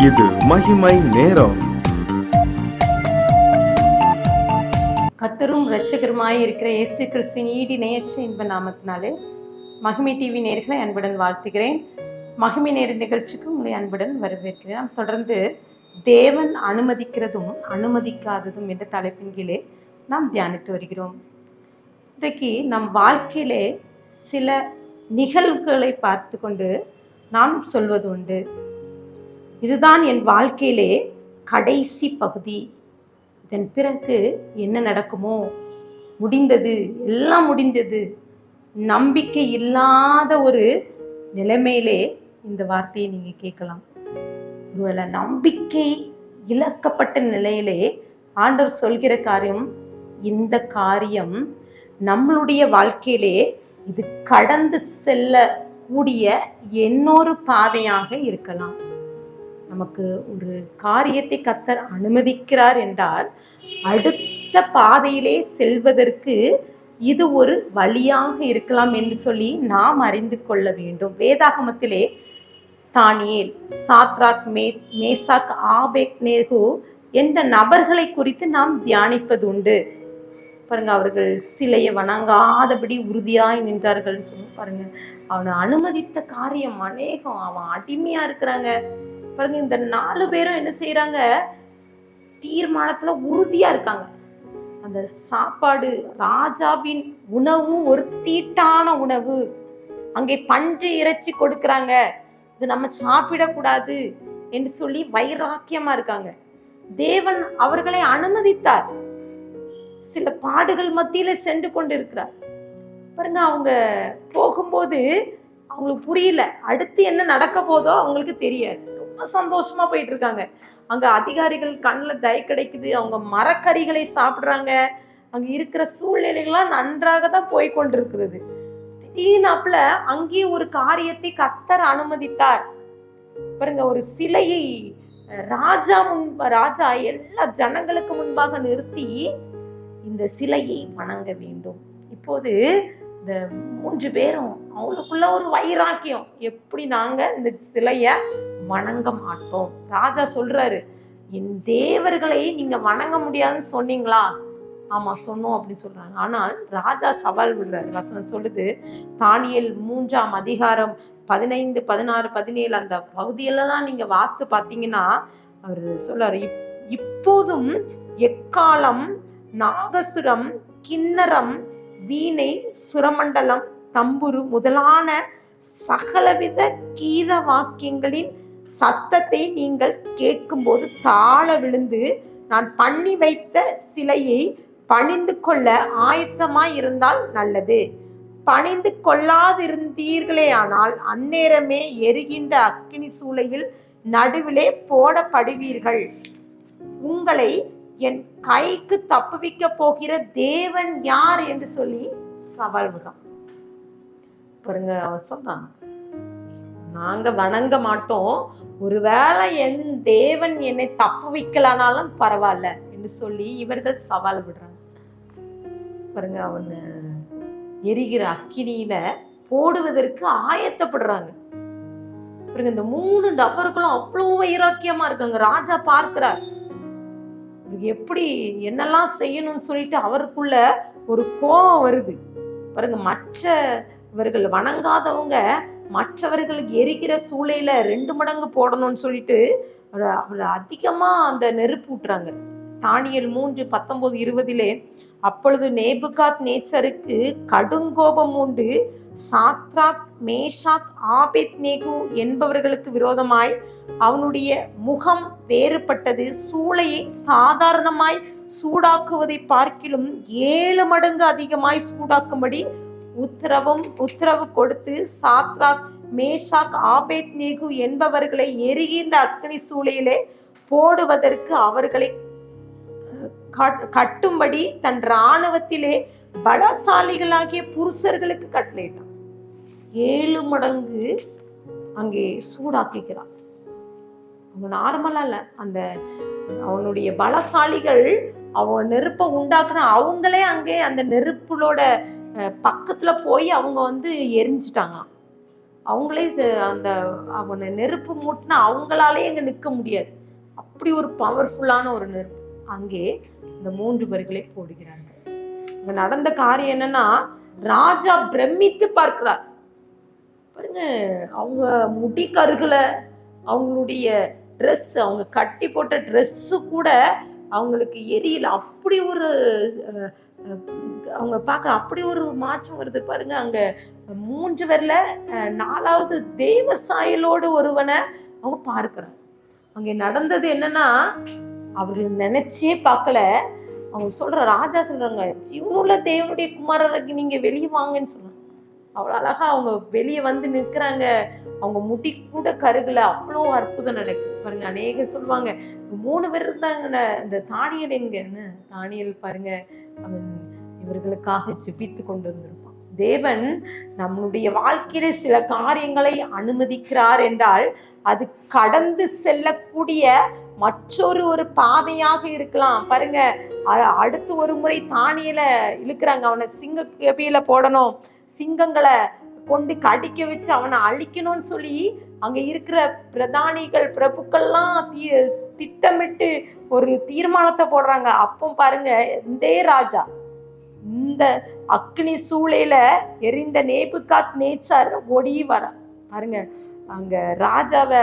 இது மகிமை நேரம். கர்த்தரும் இரட்சகருமாய் இருக்கிற இயேசு கிறிஸ்துவின் ஈடு நேயற்ற இன்ப நாமத்தினாலே மகிமை டிவி நேயர்களை அன்புடன் வாழ்த்துகிறேன். மகிமை நேர நிகழ்ச்சிக்கு உங்களை அன்புடன் வரவேற்கிறேன். நாம் தொடர்ந்து தேவன் அனுமதிக்கிறதும் அனுமதிக்காததும் என்ற தலைப்பின் கீழே நாம் தியானித்து வருகிறோம். இன்றைக்கு நம் வாழ்க்கையிலே சில நிகழ்வுகளை பார்த்து கொண்டு நாம் சொல்வது உண்டு, இதுதான் என் வாழ்க்கையிலே கடைசி பகுதி, இதன் பிறகு என்ன நடக்குமோ, முடிந்தது, எல்லாம் முடிஞ்சது. நம்பிக்கை இல்லாத ஒரு நிலைமையிலே இந்த வார்த்தையை நீங்க கேட்கலாம். ஒருவேளை நம்பிக்கை இழக்கப்பட்ட நிலையிலே ஆண்டவர் சொல்கிற காரியம், இந்த காரியம் நம்மளுடைய வாழ்க்கையிலே இது கடந்து செல்லக்கூடிய இன்னொரு பாதையாக இருக்கலாம். நமக்கு ஒரு காரியத்தை கர்த்தர் அனுமதிக்கிறார் என்றால் அடுத்த பாதையிலே செல்வதற்கு இது ஒரு வழியாக இருக்கலாம் என்று சொல்லி நாம் அறிந்து கொள்ள வேண்டும். வேதாகமத்திலே தானியேல், சாத்ராக், மேசாக், ஆபேத்நேகோ என்ற நபர்களை குறித்து நாம் தியானிப்பது உண்டு. பாருங்க, அவர்கள் சிலையை வணங்காதபடி உறுதியாய் நின்றார்கள்னு சொல்லி பாருங்க. அவனை அனுமதித்த காரியம் அநேகம். அவன் அடிமையா இருக்கிறாங்க பாருங்க. இந்த 4 பேரும் என்ன செய்யறாங்க, தீர்மானத்துல உறுதியா இருக்காங்க. அந்த சாப்பாடு, ராஜாவின் உணவு ஒரு தீட்டான உணவு, அங்கே பன்றி இறைச்சி கொடுக்கறாங்க, இது நம்ம சாப்பிடக்கூடாது என்று சொல்லி வைராக்கியமா இருக்காங்க. தேவன் அவர்களை அனுமதித்தார். சில பாடுகள் மத்தியில சென்று கொண்டு இருக்கிறார் பாருங்க. அவங்க போகும்போது அவங்களுக்கு புரியல அடுத்து என்ன நடக்க போதோ, அவங்களுக்கு தெரியாது. ரொம்ப சந்தோஷமா போயிட்டு இருக்காங்க. அங்க அதிகாரிகள் கண்ணில் தய கிடைக்குது, அவங்க மரக்கறிகளை சாப்பிடுறாங்க. அங்க இருக்கிற சூழ்நிலைகள்லாம் நன்றாக தான் போய் கொண்டிருக்கிறது. திடீர்னாப்புல அங்கே ஒரு காரியத்தை கர்த்தர் அனுமதித்தார் பாருங்க. ஒரு சிலையை ராஜா எல்லா ஜனங்களுக்கு முன்பாக நிறுத்தி இந்த சிலையை வணங்க வேண்டும். இப்போது இந்த 3 பேரும் அவங்களுக்குள்ள ஒரு வைராக்கியம், எப்படி நாங்க இந்த சிலைய வணங்க மாட்டோம். ராஜா சொல்றாரு, என் தேவர்களை நீங்க வணங்க முடியாதுன்னு சொன்னீங்களா? ஆமா சொன்னோம் அப்படின்னு சொல்றாங்க. ஆனால் ராஜா சவால் விடுறாரு. வசனம் சொல்லுது, தானியேல் 3ஆம் அதிகாரம் 15, 16, 17 அந்த பகுதியெல்லாம் நீங்க வாசித்து பார்த்தீங்கன்னா அவர் சொல்றாரு, இப்போதும் எக்காலம், நாகசுரம், கிண்ணரம், வீணை, சுரமண்டலம், தம்புரு முதலான சகலவித கீத வாக்கியங்களின் சத்தத்தை நீங்கள் கேட்கும்போது தாழ விழுந்து நான் பண்ணி வைத்த சிலையை பணிந்து கொள்ள ஆயத்தமாய் இருந்தால் நல்லது. பணிந்து கொள்ளாதிருந்தீர்களே ஆனால் அந்நேரமே எரிகின்ற அக்கினி சூளையில் நடுவிலே போடப்படுவீர்கள். உங்களை என் கைக்கு தப்புவிக்க போகிற தேவன் யார் என்று சொல்லி சவால் விடுறான் பாருங்க. அவன் சொல்றான், நாங்க வணங்க மாட்டோம், ஒருவேளை என் தேவன் என்னை தப்புவிக்கலானாலும் பரவாயில்ல என்று சொல்லி இவர்கள் சவால் விடுறாங்க பாருங்க. அவன் எரிகிற அக்கினியில போடுவதற்கு ஆயத்தப்படுறாங்க பாருங்க. இந்த 3 நபர்களும் அவ்வளவு வைராக்கியமா இருக்காங்க. ராஜா பார்க்கிறார், எப்படி என்னெல்லாம் செய்யணும்னு சொல்லிட்டு அவருக்குள்ள ஒரு கோபம் வருது பாருங்க. மற்றவர்கள் வணங்காதவங்க மற்றவர்களுக்கு எரிகிற சூளையில 2 மடங்கு போடணும்னு சொல்லிட்டு அவர் அதிகமா அந்த நெருப்பு ஊட்டுறாங்க. தானியேல் 3, 19, 20 அப்பொழுது நேபுகாத் நேச்சருக்கு கடுங்கோபம் உண்டு, சாத்ராக், மேஷாக், ஆபேத்நேகோ என்பவர்களுக்கு விரோதமாய் அவனுடைய முகம் வேறுபட்டது. சூளையை சாதாரணமாய் சூடாக்குவதை பார்க்கிலும் 7 மடங்கு அதிகமாய் சூடாக்கும்படி உத்தரவு கொடுத்து சாத்ராக், மேஷாக், ஆபேத்நேகோ என்பவர்களை எரிகின்ற அக்னி சூளையிலே போடுவதற்கு அவர்களை கட்டும்படி தன் இராணுவத்திலே பலசாலிகளாகிய புருஷர்களுக்கு கட்டளையிட்டான். 7 மடங்கு அங்கே சூடாக்குகிறான். அவங்க நார்மலா இல்ல, அந்த அவனுடைய பலசாலிகள் அவன் நெருப்பை உண்டாக்குன அவங்களே அங்கே அந்த நெருப்புலோட பக்கத்துல போய் அவங்க எரிஞ்சிட்டாங்களாம். அவங்களே அந்த அவனை நெருப்பு மூட்டினா அவங்களாலே அங்கே நிற்க முடியாது. அப்படி ஒரு பவர்ஃபுல்லான ஒரு நெருப்பு. அங்கே இந்த 3 பேர்களை போடுகிறாங்க. இங்க நடந்த காரியம் என்னன்னா, ராஜா பிரமித்து பார்க்கிறார். பாருங்க, அவங்க முடி கருகுல, அவங்களுடைய ட்ரெஸ், அவங்க கட்டி போட்ட ட்ரெஸ்ஸு கூட அவங்களுக்கு எரியல. அப்படி ஒரு அவங்க பார்க்குற அப்படி ஒரு மாற்றம் வருது பாருங்க. அங்க 3 பேர்ல 4வது தெய்வ சாயலோடு ஒருவனை அவங்க பார்க்கிறாங்க. அங்கே நடந்தது என்னன்னா, அவர்கள் நினைச்சே பார்க்கல. அவங்க சொல்ற ராஜா சொல்றாங்க, ஜீவனுள்ள தேவனுடைய குமாரருக்கு நீங்க வெளியே வாங்கன்னு சொல்றாங்க. அவ்வளோ அழகா அவங்க வெளியே வந்து நிற்கிறாங்க. அவங்க முடி கூட கருகுல. அவ்வளோ அற்புதம் நடக்குது பாருங்க. அநேக சொல்லுவாங்க 3 பேர் இருந்தாங்க. இந்த தானியல் எங்கன்னு, தானியல் பாருங்க, அவன் இவர்களுக்காக ஜெபித்து கொண்டு வந்திருப்பான். தேவன் நம்மளுடைய வாழ்க்கையில சில காரியங்களை அனுமதிக்கிறார் என்றால் அது கடந்து செல்லக்கூடிய மற்றொரு பாதையாக இருக்கலாம். பாருங்க, அடுத்து ஒரு முறை தானியலை இழுக்கிறாங்க. அவனை சிங்க கபியில போடணும், சிங்கங்களை கொண்டு கடிக்க வச்சு அவனை அழிக்கணும்னு சொல்லி அங்க இருக்கிற பிரதானிகள் பிரபுக்கள்லாம் திட்டமிட்டு ஒரு தீர்மானத்தை போடுறாங்க. அப்போ பாருங்க, இந்த ராஜா இந்த அக்னி சூளையில எரிந்த நேபுகாத் நேச்சார் ஓடி வர பாருங்க. அங்க ராஜாவை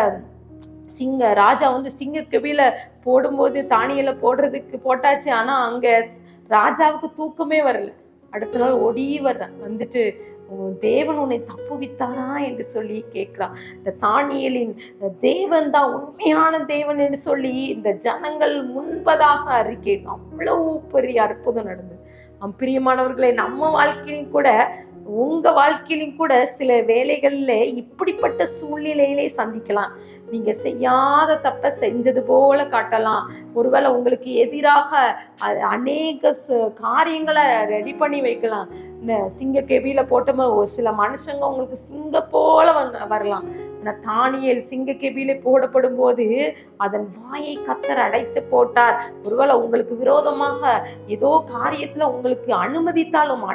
ராஜா வந்து சிங்க கபில போடும்போது தானியல போடுறதுக்கு போட்டாச்சு. ஆனா அங்க ராஜாவுக்கு தூக்கமே வரல. அடுத்த நாள் ஓடி வந்துட்டு தேவன் உன்னை தப்புவித்தாரா என்று சொல்லி கேட்கிறான். இந்த தானியலின் தேவன் தான் உண்மையான தேவன் என்று சொல்லி இந்த ஜனங்கள் முன்பதாக அறிக்கையிடும். அவ்வளவு பெரிய அற்புதம் நடந்தது. பிரியமானவர்களே, நம்ம வாழ்க்கையிலும் கூட, உங்க வாழ்க்கையிலும் கூட சில வேளைகள்ல இப்படிப்பட்ட சூழ்நிலையிலே சந்திக்கலாம். நீங்க செய்யாத தப்ப செஞ்சது போல காட்டலாம். ஒருவேளை உங்களுக்கு எதிராக அநேக காரியங்களை ரெடி பண்ணி வைக்கலாம். சிங்க கெபியில போட்டோமோ சில மனுஷங்க உங்களுக்கு சிங்க போல வரலாம். ஆனால் தானியேல் சிங்க கெபியில போடப்படும் போது அதன் வாயை கர்த்தர் அடைத்து போட்டார். ஒருவேளை உங்களுக்கு விரோதமாக ஏதோ காரியத்துல உங்களுக்கு அனுமதித்தாலும்,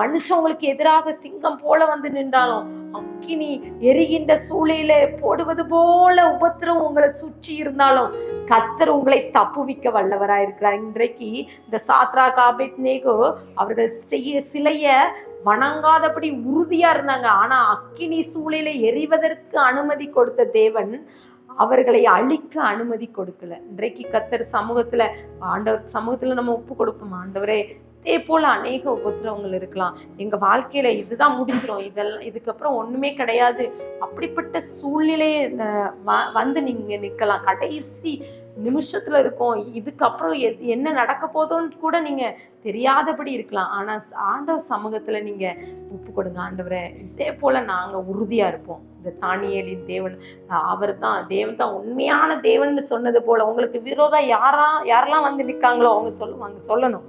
மனுஷன் உங்களுக்கு எதிராக சிங்கம் போல வந்து நின்றாலும், அக்கினி எரிகின்ற சூளையில போடுவது போல உபத்திரம் உங்களை சுற்றி இருந்தாலும் கர்த்தர் உங்களை தப்புவிக்க வல்லவராயிருக்கிறார். இன்றைக்கு இந்த சாத்ராக் ஆபேத்நேகோ அவர்கள் சிலைய வணங்காதபடி உறுதியா இருந்தாங்க. ஆனா அக்கினி சூளையில எரிவதற்கு அனுமதி கொடுத்த தேவன் அவர்களை அழிக்க அனுமதி கொடுக்கல. இன்றைக்கு கர்த்தர் சமூகத்துல, ஆண்டவர் சமூகத்துல நம்ம ஒப்பு கொடுப்போம். ஆண்டவரே, இதே போல அநேக உபத்திரவங்கள் இருக்கலாம். எங்க வாழ்க்கையில இதுதான் முடிஞ்சிடும், இதுக்கப்புறம் ஒண்ணுமே கிடையாது, அப்படிப்பட்ட சூழ்நிலையை வந்து நீங்க நிக்கலாம். கடைசி நிமிஷத்துல இருக்கும். இதுக்கப்புறம் என்ன நடக்க போதோன்னு கூட நீங்க தெரியாதபடி இருக்கலாம். ஆனா ஆண்டவர் சமூகத்துல நீங்க ஒப்பு கொடுங்க. ஆண்டவரே, இதே போல நாங்க உறுதியா இருப்போம். இந்த தானியேலின் தேவன் தேவன் தான் உண்மையான தேவன் சொன்னது போல உங்களுக்கு விரோதம் யாரெல்லாம் வந்து நிற்காங்களோ அவங்க சொல்லணும்,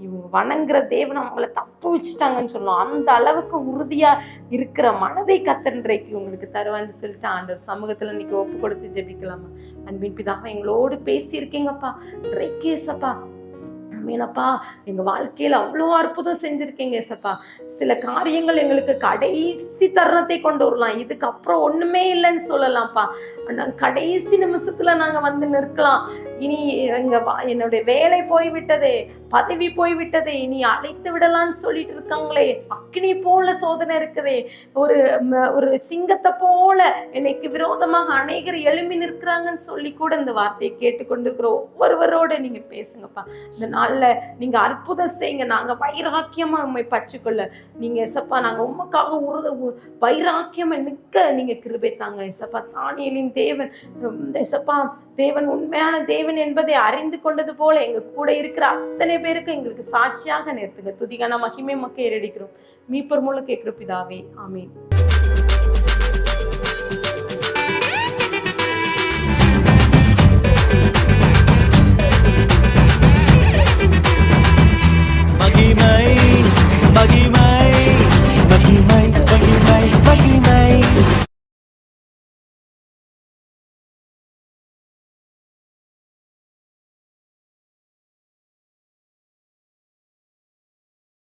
இவங்க வணங்குற தேவனை அவங்கள தப்பு வச்சுட்டாங்கன்னு சொல்லணும். அந்த அளவுக்கு உறுதியா இருக்கிற மனதை கர்த்தர் இன்றைக்கு உங்களுக்கு தருவான்னு சொல்லிட்டு ஆண்டவர் சமூகத்துல இன்னைக்கு ஒப்பு கொடுத்து ஜெபிக்கலாமா? அன்பின் பிதாவே, எங்களோடு பேசியிருக்கீங்கப்பா. இன்றைக்கு ஏசப்பா, மீனப்பா, எங்க வாழ்க்கையில அவ்வளோ அற்புதம் செஞ்சிருக்கீங்க ஏசப்பா. சில காரியங்கள் எங்களுக்கு கடைசி தருணத்தை கொண்டு வரலாம், இதுக்கப்புறம் ஒண்ணுமே இல்லைன்னு சொல்லலாம்ப்பா. ஆனா கடைசி நிமிஷத்துல நாங்க வந்து நிற்கலாம். இனி என்னுடைய வேலை போய்விட்டதே, பதவி போய்விட்டதே, இனி அழைத்து விடலான்னு சொல்லிட்டு இருக்காங்களே, அக்னி போல சோதனை இருக்குதே, ஒரு சிங்கத்தை போல எனக்கு விரோதமாக அநேகர் எழும்பி நிற்கிறாங்கன்னு சொல்லி கூட இந்த வார்த்தையை கேட்டுக்கொண்டிருக்கிற ஒவ்வொருவரோட நீங்க பேசுங்கப்பா. இந்த நாள்ல நீங்க அற்புதம் செய்யுங்க. நாங்க வைராக்கியமா உண்மை பற்றிக்கொள்ள நீங்க எசப்பா, நாங்க உமக்காக வைராக்கியமா நிற்க நீங்க கிருபை தாங்க எசப்பா. தானியேலின் தேவன் எசப்பா, தேவன் உண்மையான தேவன் என்பதை அறிந்து கொண்டது போல எங்க கூட இருக்கிற அத்தனை பேருக்கு எங்களுக்கு சாட்சியாக நிறுத்துங்க. துதிகான மகிமை மக்கள் ஏறடிக்கிறோம். மீட்பர் மூலம் கேட்கிற பிதாவே, ஆமீன். மகிமை